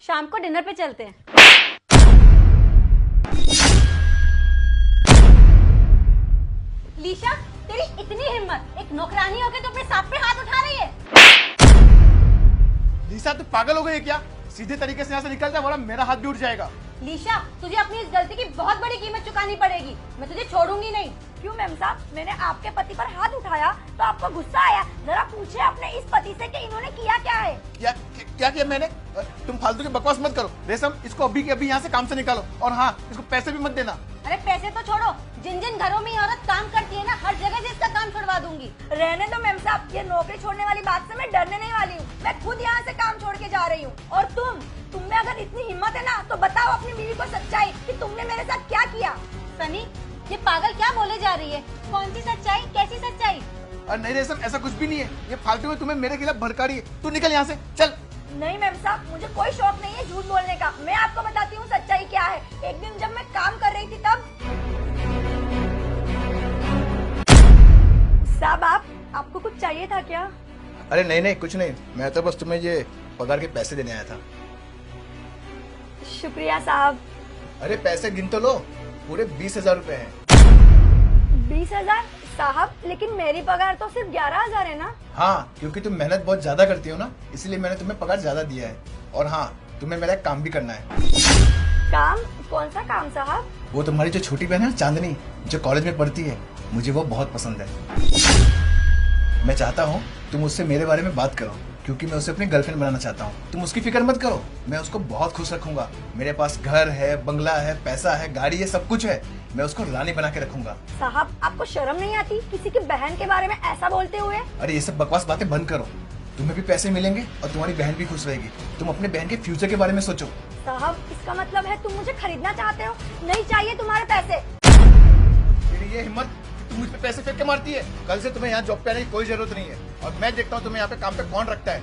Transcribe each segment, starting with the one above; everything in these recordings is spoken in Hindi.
शाम को डिनर पे चलते हैं। लीशा, तेरी इतनी हिम्मत, एक नौकरानी होकर तो अपने सांप पे हाथ उठा रही है। लीसा तू पागल हो गई है क्या? सीधे तरीके से यहाँ से निकल जा वरना मेरा हाथ भी उठ जाएगा। लीशा, तुझे अपनी इस गलती की बहुत बड़ी कीमत चुकानी पड़ेगी। मैं तुझे छोड़ूंगी नहीं। क्यों मैम साहब, मैंने आपके पति पर हाथ उठाया तो आपको गुस्सा आया? जरा पूछे अपने इस पति से कि इन्होंने किया क्या है। क्या किया मैंने? तुम फालतू की बकवास मत करो रेशम, इसको अभी के अभी यहाँ से काम से निकालो और हाँ, इसको पैसे भी मत देना। अरे पैसे तो छोड़ो, जिन जिन घरों में ये औरत काम करती है ना, हर जगह से इसका काम छुड़वा दूंगी। रहने दो मैम साहब, ये नौकरी छोड़ने वाली बात से मैं डरने नहीं वाली हूँ। मैं खुद यहाँ से काम छोड़ के जा रही हूँ। और तुम में अगर इतनी हिम्मत है ना तो बताओ अपनी बीवी को सच्चाई कि तुमने मेरे साथ क्या किया। सनी, ये पागल क्या बोले जा रही है? कौन सी सच्चाई, कैसी सच्चाई? और नहीं रेशम, ऐसा कुछ भी नहीं है। ये फालतू में तुम्हें मेरे खिलाफ भड़का रही है। तू निकल यहाँ से, चल। नहीं मैम साहब, मुझे कोई शौक नहीं है झूठ बोलने का। मैं आपको बताती हूँ सच्चाई क्या है। एक दिन जब मैं काम कर रही थी तब साहब, आपको कुछ चाहिए था क्या? अरे नहीं कुछ नहीं, मैं तो बस तुम्हें ये पगार के पैसे देने आया था। शुक्रिया साहब। अरे पैसे गिन तो लो, पूरे 20,000 रुपए हैं। 20,000 साहब, लेकिन मेरी पगार तो सिर्फ 11,000 है ना। हाँ, क्योंकि तुम मेहनत बहुत ज्यादा करती हो ना, इसलिए मैंने तुम्हें पगार ज्यादा दिया है। और हाँ, तुम्हें मेरा एक काम भी करना है। काम? कौन सा काम साहब? वो तुम्हारी जो छोटी बहन है ना, चांदनी, जो कॉलेज में पढ़ती है, मुझे वो बहुत पसंद है। मैं चाहता हूँ तुम उससे मेरे बारे में बात करो, क्योंकि मैं उसे अपनी गर्लफ्रेंड बनाना चाहता हूँ। तुम उसकी फिक्र मत करो, मैं उसको बहुत खुश रखूंगा। मेरे पास घर है, बंगला है, पैसा है, गाड़ी है, सब कुछ है। मैं उसको रानी बना के रखूंगा। साहब, आपको शर्म नहीं आती किसी की बहन के बारे में ऐसा बोलते हुए? अरे ये सब बकवास बातें बंद करो। तुम्हें भी पैसे मिलेंगे और तुम्हारी बहन भी खुश रहेगी। तुम अपने बहन के फ्यूचर के बारे में सोचो। साहब, इसका मतलब है तुम मुझे खरीदना चाहते हो? नहीं चाहिए तुम्हारे पैसे। तेरी ये हिम्मत, तुम मुझ पे पैसे फेंक के मारती है। कल से तुम्हें यहाँ जॉब पे आने की कोई जरूरत नहीं है। और मैं देखता हूँ तुम्हें यहाँ पे काम पे कौन रखता है।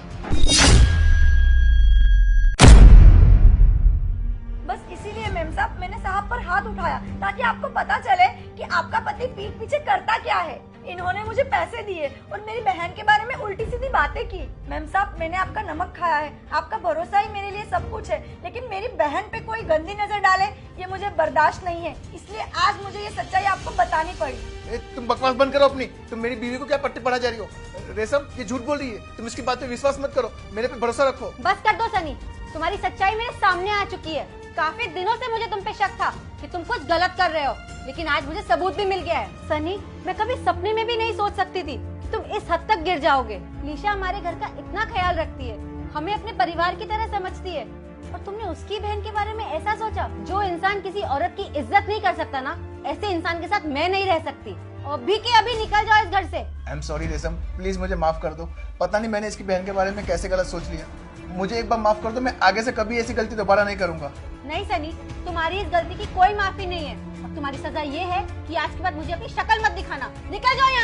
बस इसीलिए मैम साहब मैंने साहब पर हाथ उठाया, ताकि आपको पता चले कि आपका पति पीठ पीछे करता क्या है। इन्होंने मुझे पैसे दिए और मेरी बहन के बारे में उल्टी सीधी बातें की। मैम साहब, मैंने आपका नमक खाया है, आपका भरोसा ही मेरे लिए सब कुछ है। लेकिन मेरी बहन पे कोई गंदी नजर डाले, ये मुझे बर्दाश्त नहीं है। इसलिए आज मुझे ये सच्चाई आपको बतानी पड़ी। तुम बकवास बंद करो अपनी। तुम मेरी बीवी को क्या पट्टी पढ़ा जा रही हो? रेशम, ये झूठ बोल रही है। तुम इसकी बात पे विश्वास मत करो, मेरे पे भरोसा रखो। बस कर दो सनी, तुम्हारी सच्चाई मेरे सामने आ चुकी है। काफी दिनों से मुझे तुम पे शक था कि तुम कुछ गलत कर रहे हो, लेकिन आज मुझे सबूत भी मिल गया है। सनी, मैं कभी सपने में भी नहीं सोच सकती थी कि तुम इस हद तक गिर जाओगे। लीशा हमारे घर का इतना ख्याल रखती है, हमें अपने परिवार की तरह समझती है, और तुमने उसकी बहन के बारे में ऐसा सोचा। जो इंसान किसी औरत की इज्जत नहीं कर सकता ना, ऐसे इंसान के साथ मैं नहीं रह सकती। अभी के अभी निकल जाओ इस घर से। आई एम सॉरी रेशम, प्लीज मुझे माफ कर दो। पता नहीं मैंने इसकी बहन के बारे में कैसे गलत सोच लिया। मुझे एक बार माफ कर दो, मैं आगे से कभी ऐसी गलती दोबारा नहीं करूंगा। नहीं सनी, तुम्हारी इस गलती की कोई माफी नहीं है। अब तुम्हारी सजा ये है कि आज के बाद मुझे अपनी शक्ल मत दिखाना। निकल जाओ यहाँ।